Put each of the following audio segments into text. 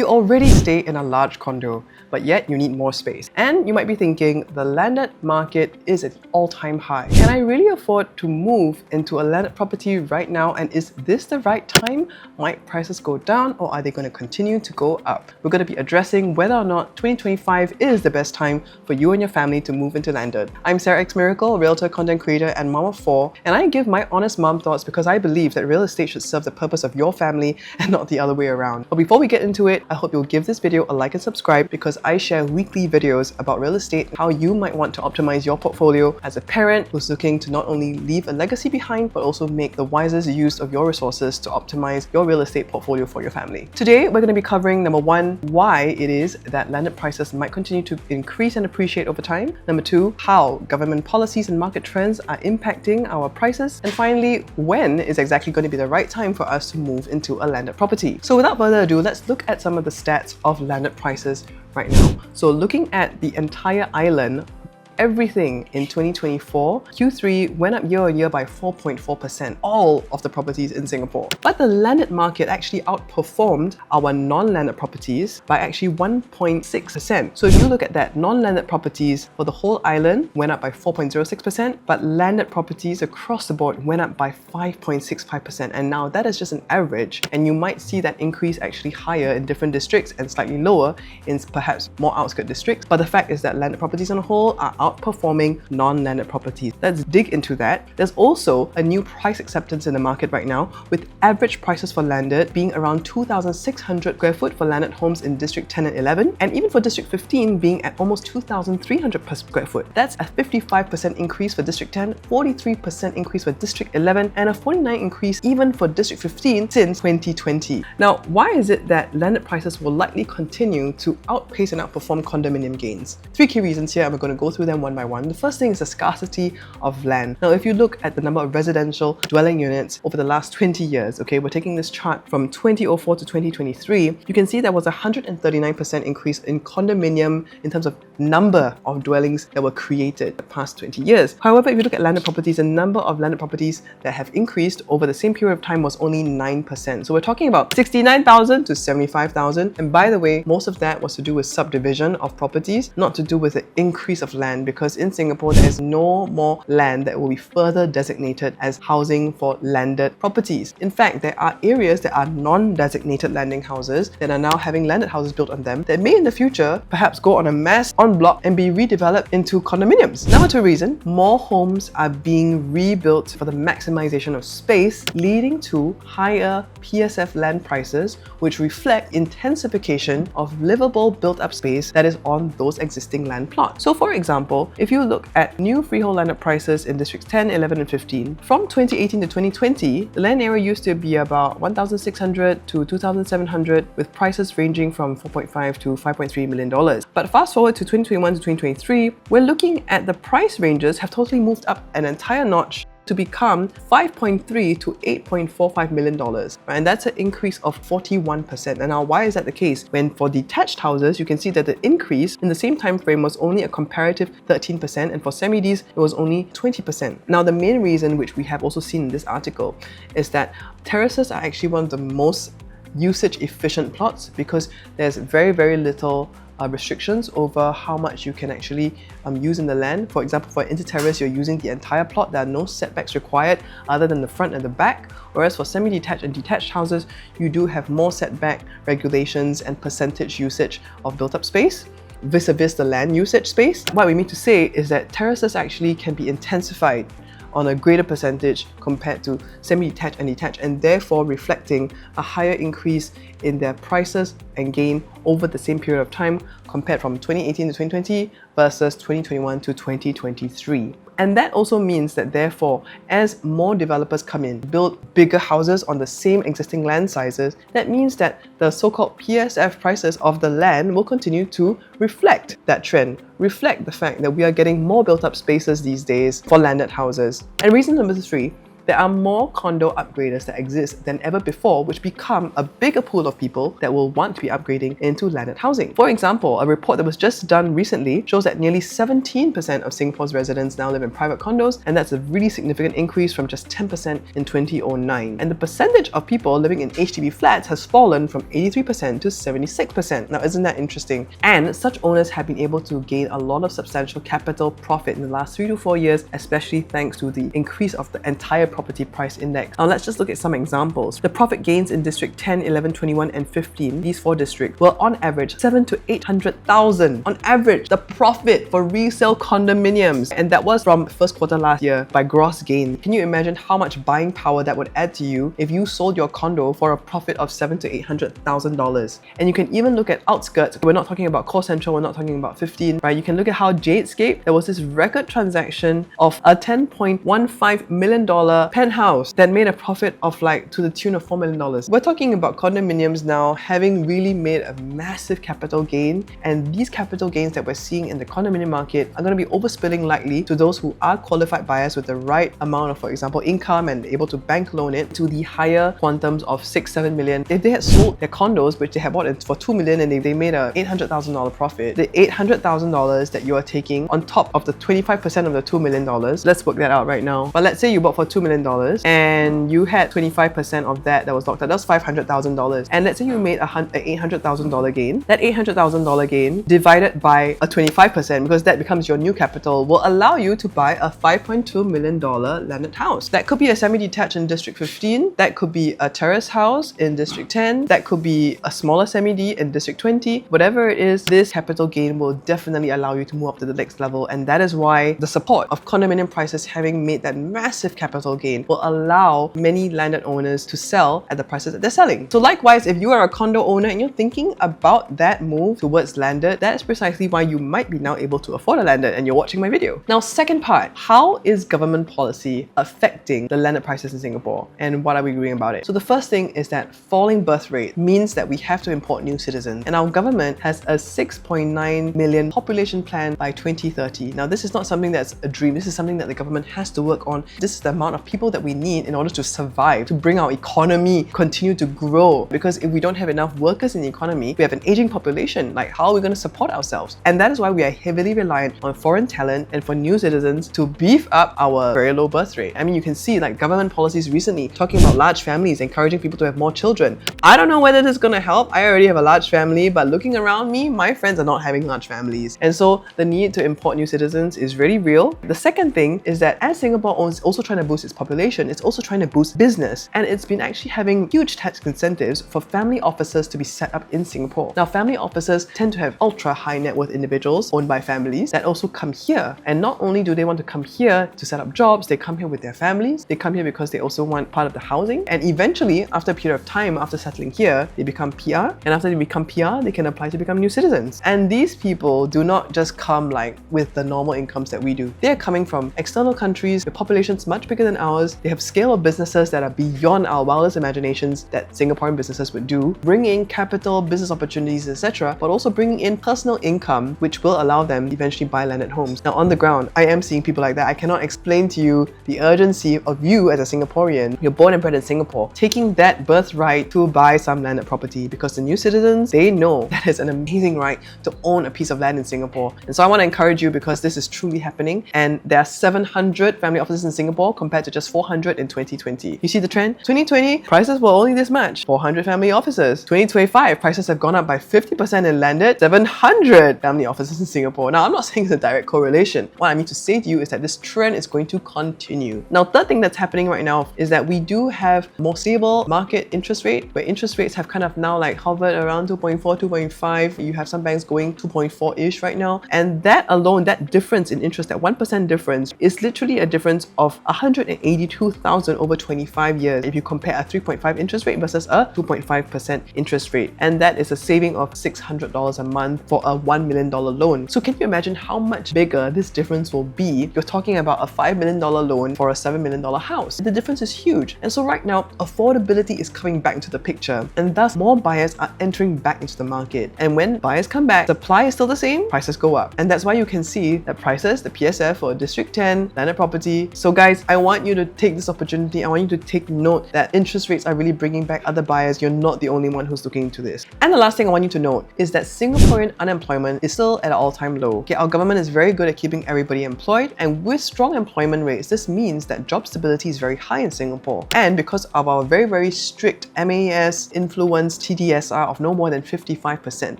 You already stay in a large condo, but yet you need more space. And you might be thinking, the landed market is at all-time high. Can I really afford to move into a landed property right now? And is this the right time? Might prices go down, or are they going to continue to go up? We're going to be addressing whether or not 2025 is the best time for you and your family to move into landed. I'm sarahxmiracle, realtor, content creator, and mom of 4, and I give my honest mom thoughts because I believe that real estate should serve the purpose of your family and not the other way around. But before we get into it, I hope you'll give this video a like and subscribe because I share weekly videos about real estate and how you might want to optimize your portfolio as a parent who's looking to not only leave a legacy behind, but also make the wisest use of your resources to optimize your real estate portfolio for your family. Today, we're going to be covering number 1, why it is that landed prices might continue to increase and appreciate over time. Number 2, how government policies and market trends are impacting our prices. And finally, when is exactly going to be the right time for us to move into a landed property. So without further ado, let's look at some of the stats of landed prices right now. So looking at the entire island, everything in 2024, Q3 went up year on year by 4.4%, all of the properties in Singapore. But the landed market actually outperformed our non-landed properties by actually 1.6%. So if you look at that, non-landed properties for the whole island went up by 4.06%, but landed properties across the board went up by 5.65%. And now that is just an average, and you might see that increase actually higher in different districts and slightly lower in perhaps more outskirt districts. But the fact is that landed properties on a whole are outperforming non-landed properties. Let's dig into that. There's also a new price acceptance in the market right now, with average prices for landed being around 2,600 square foot for landed homes in District 10 and 11, and even for District 15 being at almost 2,300 per square foot. That's a 55% increase for District 10, 43% increase for District 11, and a 49% increase even for District 15 since 2020. Now, why is it that landed prices will likely continue to outpace and outperform condominium gains? 3 key reasons here, and we're going to go through them one by one. The first thing is the scarcity of land. Now, if you look at the number of residential dwelling units over the last 20 years, okay, we're taking this chart from 2004 to 2023, you can see there was a 139% increase in condominium in terms of number of dwellings that were created the past 20 years. However, if you look at landed properties, the number of landed properties that have increased over the same period of time was only 9%. So we're talking about 69,000 to 75,000. And by the way, most of that was to do with subdivision of properties, not to do with the increase of land, because in Singapore, there is no more land that will be further designated as housing for landed properties. In fact, there are areas that are non-designated landing houses that are now having landed houses built on them that may in the future perhaps go on a mass en bloc and be redeveloped into condominiums. Number 2 reason, more homes are being rebuilt for the maximization of space, leading to higher PSF land prices, which reflect intensification of livable built-up space that is on those existing land plots. So for example, if you look at new freehold landed prices in districts 10, 11, and 15, from 2018 to 2020, the land area used to be about 1,600 to 2,700, with prices ranging from $4.5 to $5.3 million. But fast forward to 2021 to 2023, we're looking at the price ranges have totally moved up an entire notch to become $5.3 to $8.45 million. And that's an increase of 41%. And now, why is that the case? When for detached houses, you can see that the increase in the same time frame was only a comparative 13%, and for semi-Ds, it was only 20%. Now, the main reason, which we have also seen in this article, is that terraces are actually one of the most usage efficient plots because there's very, very little restrictions over how much you can actually use in the land. For example, for inter-terrace, you're using the entire plot. There are no setbacks required other than the front and the back. Whereas for semi-detached and detached houses, you do have more setback regulations and percentage usage of built-up space vis-a-vis the land usage space. What we mean to say is that terraces actually can be intensified on a greater percentage compared to semi-detached and detached, and therefore reflecting a higher increase in their prices and gain over the same period of time compared from 2018 to 2020 versus 2021 to 2023. And that also means that therefore, as more developers come in, build bigger houses on the same existing land sizes, that means that the so-called PSF prices of the land will continue to reflect that trend, reflect the fact that we are getting more built-up spaces these days for landed houses. And reason number 3 there are more condo upgraders that exist than ever before, which become a bigger pool of people that will want to be upgrading into landed housing. For example, a report that was just done recently shows that nearly 17% of Singapore's residents now live in private condos, and that's a really significant increase from just 10% in 2009. And the percentage of people living in HDB flats has fallen from 83% to 76%. Now, isn't that interesting? And such owners have been able to gain a lot of substantial capital profit in the last 3 to 4 years, especially thanks to the increase of the entire property price index. Now, let's just look at some examples. The profit gains in District 10, 11, 21, and 15, these 4 districts, were on average 700 to 800,000 on average, the profit for resale condominiums. And that was from first quarter last year by gross gain. Can you imagine how much buying power that would add to you if you sold your condo for a profit of $700,000 to $800,000? And you can even look at outskirts. We're not talking about Core Central, we're not talking about 15, right? You can look at how Jadescape, there was this record transaction of a $10.15 million penthouse that made a profit of like to the tune of $4 million. We're talking about condominiums now having really made a massive capital gain, and these capital gains that we're seeing in the condominium market are going to be overspilling likely to those who are qualified buyers with the right amount of, for example, income and able to bank loan it to the higher quantums of 6-7 million. If they had sold their condos, which they had bought it for $2 million and they made a $800,000 profit, the $800,000 that you are taking on top of the 25% of the $2 million, let's work that out right now. But let's say you bought for $2 million and you had 25% of that was locked up. That was $500,000. And let's say you made an $800,000 gain. That $800,000 gain divided by a 25%, because that becomes your new capital, will allow you to buy a $5.2 million landed house. That could be a semi-detached in District 15. That could be a terrace house in District 10. That could be a smaller semi-D in District 20. Whatever it is, this capital gain will definitely allow you to move up to the next level. And that is why the support of condominium prices having made that massive capital gain will allow many landed owners to sell at the prices that they're selling. So likewise, if you are a condo owner and you're thinking about that move towards landed, that's precisely why you might be now able to afford a landed and you're watching my video. Now, second part, how is government policy affecting the landed prices in Singapore and what are we doing about it? So the first thing is that falling birth rate means that we have to import new citizens, and our government has a 6.9 million population plan by 2030. Now, this is not something that's a dream. This is something that the government has to work on. This is the amount of people that we need in order to survive, to bring our economy continue to grow. Because if we don't have enough workers in the economy, we have an aging population. Like, how are we going to support ourselves? And that is why we are heavily reliant on foreign talent and for new citizens to beef up our very low birth rate. I mean, you can see like government policies recently talking about large families, encouraging people to have more children. I don't know whether this is going to help. I already have a large family, but looking around me, my friends are not having large families. And so the need to import new citizens is really real. The second thing is that as Singapore is also trying to boost its population, it's also trying to boost business. And it's been actually having huge tax incentives for family offices to be set up in Singapore. Now, family offices tend to have ultra high net worth individuals owned by families that also come here. And not only do they want to come here to set up jobs, they come here with their families. They come here because they also want part of the housing. And eventually, after a period of time, after settling here, they become PR. And after they become PR, they can apply to become new citizens. And these people do not just come like with the normal incomes that we do. They're coming from external countries with populations much bigger than ours. They have scale of businesses that are beyond our wildest imaginations that Singaporean businesses would do, bringing capital, business opportunities, etc., but also bringing in personal income, which will allow them to eventually buy landed homes. Now, on the ground, I am seeing people like that. I cannot explain to you the urgency of you as a Singaporean, you're born and bred in Singapore, taking that birthright to buy some landed property, because the new citizens, they know that it's an amazing right to own a piece of land in Singapore. And so I want to encourage you, because this is truly happening, and there are 700 family offices in Singapore compared to just 400 in 2020. You see the trend? 2020, prices were only this much, 400 family offices. 2025, prices have gone up by 50% in landed, 700 family offices in Singapore. Now, I'm not saying it's a direct correlation. What I mean to say to you is that this trend is going to continue. Now, third thing that's happening right now is that we do have more stable market interest rate, where interest rates have kind of now like hovered around 2.4, 2.5. You have some banks going 2.4-ish right now. And that alone, that difference in interest, that 1% difference, is literally a difference of 182,000 over 25 years if you compare a 3.5 interest rate versus a 2.5% interest rate. And that is a saving of $600 a month for a $1 million loan. So can you imagine how much bigger this difference will be? You're talking about a $5 million loan for a $7 million house. The difference is huge. And so right now, affordability is coming back into the picture, and thus more buyers are entering back into the market. And when buyers come back, supply is still the same, prices go up. And that's why you can see that prices, the PSF for District 10, landed property. So guys, I want you you to take this opportunity. I want you to take note that interest rates are really bringing back other buyers. You're not the only one who's looking into this. And the last thing I want you to note is that Singaporean unemployment is still at an all-time low. Okay, our government is very good at keeping everybody employed, and with strong employment rates, this means that job stability is very high in Singapore. And because of our very strict MAS influence TDSR of no more than 55%,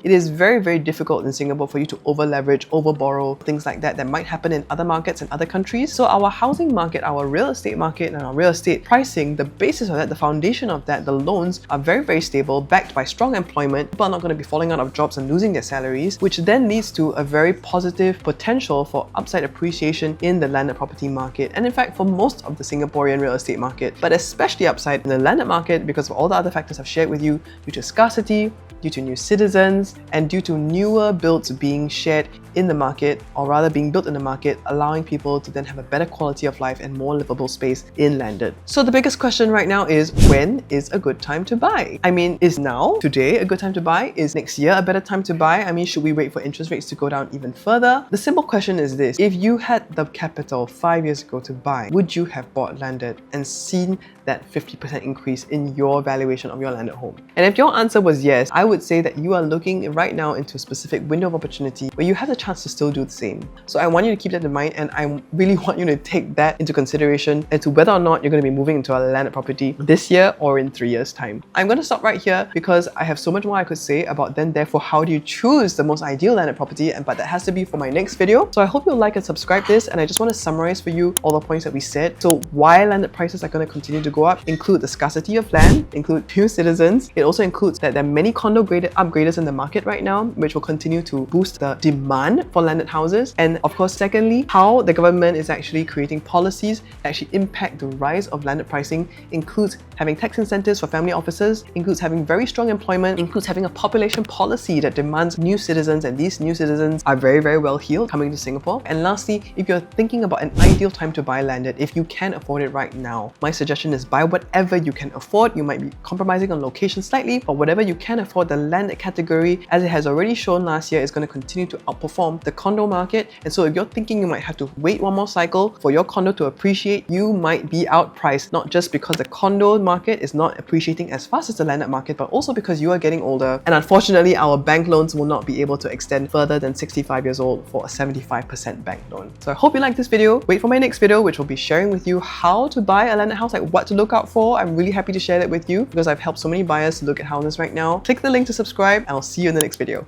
it is very difficult in Singapore for you to over-leverage, over-borrow, things like that might happen in other markets and other countries. So our housing market, our real estate market, and our real estate pricing, the basis of that, the foundation of that, the loans are very stable, backed by strong employment. People are not going to be falling out of jobs and losing their salaries, which then leads to a very positive potential for upside appreciation in the landed property market, and in fact for most of the Singaporean real estate market, but especially upside in the landed market because of all the other factors I've shared with you, due to scarcity, due to new citizens, and due to newer builds being shared in the market, or rather being built in the market, allowing people to then have a better quality of life and more livable space in landed. So the biggest question right now is, when is a good time to buy? I mean, is now, today, a good time to buy? Is next year a better time to buy? I mean, should we wait for interest rates to go down even further? The simple question is this: if you had the capital 5 years ago to buy, would you have bought landed and seen that 50% increase in your valuation of your landed home? And if your answer was yes, I would say that you are looking right now into a specific window of opportunity where you have the chance to still do the same. So I want you to keep that in mind, and I really want you to take that into consideration as to whether or not you're going to be moving into a landed property this year or in 3 years' time. I'm going to stop right here because I have so much more I could say about then therefore how do you choose the most ideal landed property, but that has to be for my next video. So I hope you'll like and subscribe this, and I just want to summarize for you all the points that we said. So why landed prices are going to continue to go up include the scarcity of land, include new citizens. It also includes that there are many condo graded upgraders in the market right now, which will continue to boost the demand for landed houses. And of course, secondly, how the government is actually creating policies that actually impact the rise of landed pricing, includes having tax incentives for family offices, includes having very strong employment, includes having a population policy that demands new citizens, and these new citizens are very well heeled coming to Singapore. And lastly, if you're thinking about an ideal time to buy landed, if you can afford it right now, my suggestion is buy whatever you can afford. You might be compromising on location slightly, but whatever you can afford, the landed category, as it has already shown last year, is going to continue to outperform the condo market. And so if you're thinking you might have to wait one more cycle for your condo to appreciate, you might be outpriced, not just because the condo market is not appreciating as fast as the landed market, but also because you are getting older. And unfortunately, our bank loans will not be able to extend further than 65 years old for a 75% bank loan. So I hope you like this video. Wait for my next video, which will be sharing with you how to buy a landed house, like what to look out for. I'm really happy to share that with you because I've helped so many buyers to look at houses right now. Click the link to subscribe, and I'll see you in the next video.